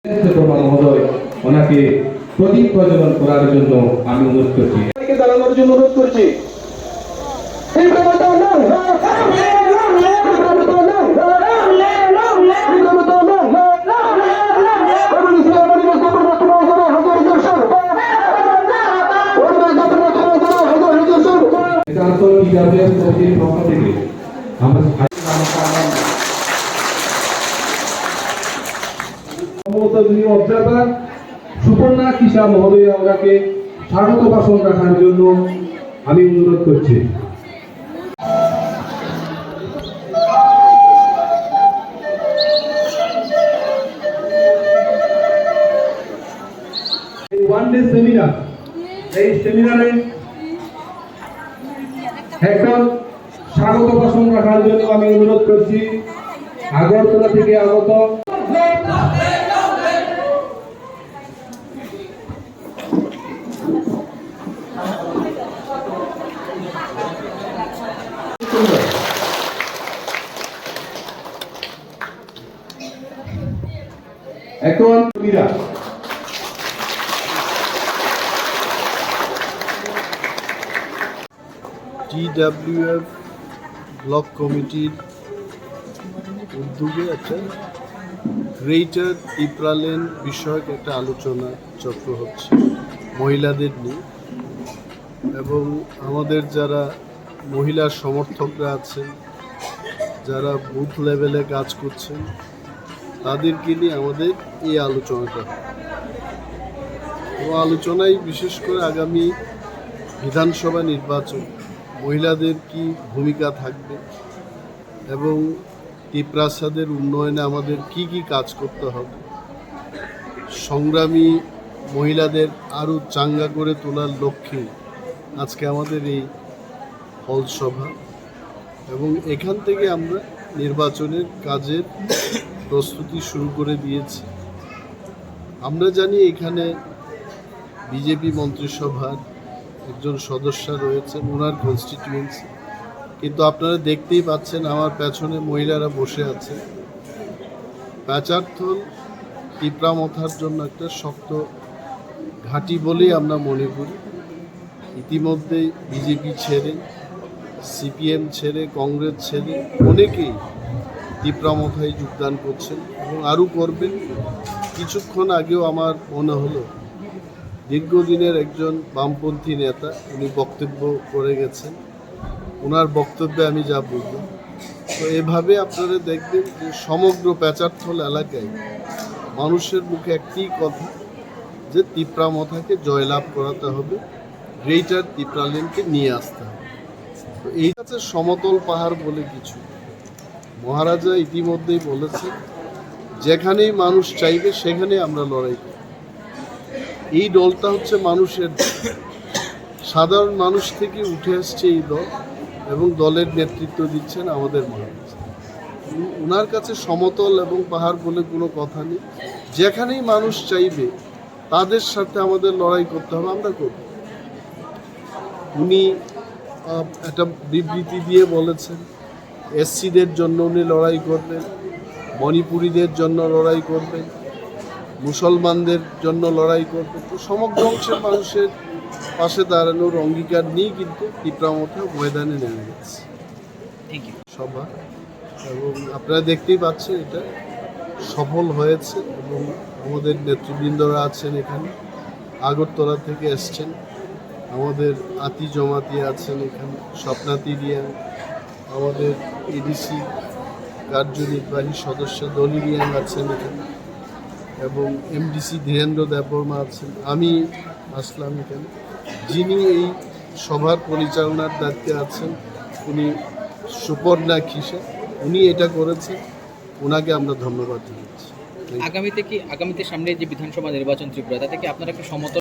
মহোদয় ওনাকে প্রদীপ প্রজ্বলন করার জন্য আমি অনুরোধ করছি। জানানোর জন্য অনুরোধ করছি। সুপর্ণা কিসা মহোদয়া ওনাকে স্বাগত ভাষণ রাখার জন্য আমি অনুরোধ করছি। ওয়ান ডে সেমিনার, এই সেমিনারে একজন স্বাগত ভাষণ রাখার জন্য আমি অনুরোধ করছি আগরতলা থেকে আগত এখন মীরা TWF ব্লক কমিটির উদ্যোগে একটা গ্রেটার টিপ্রালেন বিষয়ক একটা আলোচনা চক্র হচ্ছে মহিলাদের নিয়ে, এবং আমাদের যারা মহিলা সমর্থকরা আছেন, যারা বুথ লেভেলে কাজ করছেন, তাদেরকে নিয়ে আমাদের এই আলোচনাটা এবং আলোচনায় বিশেষ করে আগামী বিধানসভা নির্বাচন মহিলাদের কি ভূমিকা থাকবে এবং টিপ্রাসাদের উন্নয়নে আমাদের কি কি কাজ করতে হবে, সংগ্রামী মহিলাদের আরও চাঙ্গা করে তোলার লক্ষ্যে আজকে আমাদের এই হল সভা, এবং এখান থেকে আমরা নির্বাচনের কাজের প্রস্তুতি শুরু করে দিয়েছি। আমরা জানি এখানে বিজেপি মন্ত্রিসভার একজন সদস্য রয়েছেন, ওনার কনস্টিটিউয়েন্সি, কিন্তু আপনারা দেখতেই পাচ্ছেন আমার পেছনে মহিলারা বসে আছে। প্যাচারথল টিপ্রামথার জন্য একটা শক্ত ঘাঁটি বলেই আমরা মনে করি। ইতিমধ্যেই বিজেপি ছেড়ে, সিপিএম ছেড়ে, কংগ্রেস ছেড়ে অনেকেই টিপ্রামথায় যোগদান করছেন এবং আরও করবেন। কিছুক্ষণ আগেও আমার মনে হলো দীর্ঘদিনের একজন বামপন্থী নেতা উনি বক্তব্য করে গেছেন, ওনার বক্তব্যে আমি যা বুঝলাম। তো এভাবে আপনারা দেখবেন যে সমগ্র প্যাচারথল এলাকায় মানুষের মুখে একটি কথা যে টিপ্রামথাকে জয়লাভ করাতে হবে, গ্রেটার টিপ্রালেনকে নিয়ে আসতে হবে। তো এই কাছে সমতল পাহাড় বলে কিছু মহারাজা ইতিমধ্যেই বলেছেন, যেখানেই মানুষ চাইবে সেখানেই আমরা লড়াই করি। এই দলটা হচ্ছে মানুষের, সাধারণ মানুষ থেকে উঠে আসছে এই দল, এবং দলের নেতৃত্ব দিচ্ছেন আমাদের মহারাজ। ওনার কাছে সমতল এবং পাহাড় বলে কোনো কথা নেই, যেখানেই মানুষ চাইবে তাদের সাথে আমাদের লড়াই করতে হবে, আমরা করব। উনি একটা বিবৃতি দিয়ে বলেছেন এসসিদের জন্য উনি লড়াই করবেন, মণিপুরীদের জন্য লড়াই করবেন, মুসলমানদের জন্য লড়াই করবেন। তো সমগ্র অংশের মানুষের পাশে দাঁড়ানোর অঙ্গীকার নিয়ে কিন্তু টিপ্রামথা ময়দানে নেমে গেছে সভা, এবং আপনারা দেখতেই পাচ্ছেন এটা সফল হয়েছে। এবং আমাদের নেতৃবৃন্দরা আছেন এখানে, আগরতলা থেকে এসছেন, আমাদের আতি জমাতি আছেন এখানে, স্বপ্নাতি রিয়াং, আমাদের এডিসি কার্যনির্বাহী সদস্য দলি রিয়াং আছেন এখানে, এবং এমডিসি ধীরেন্দ্র দেববর্মা আছেন, আমি আসলাম এখানে। যিনি এই সভার পরিচালনার দায়িত্বে আছেন উনি সুপর্ণা কিসা, উনি এটা করেছেন, ওনাকে আমরা ধন্যবাদ জানাচ্ছি। আগামীতে সামনে যে বিধানসভা নির্বাচন ত্রিপুরা, তাতে কি আপনারা একটু সমতল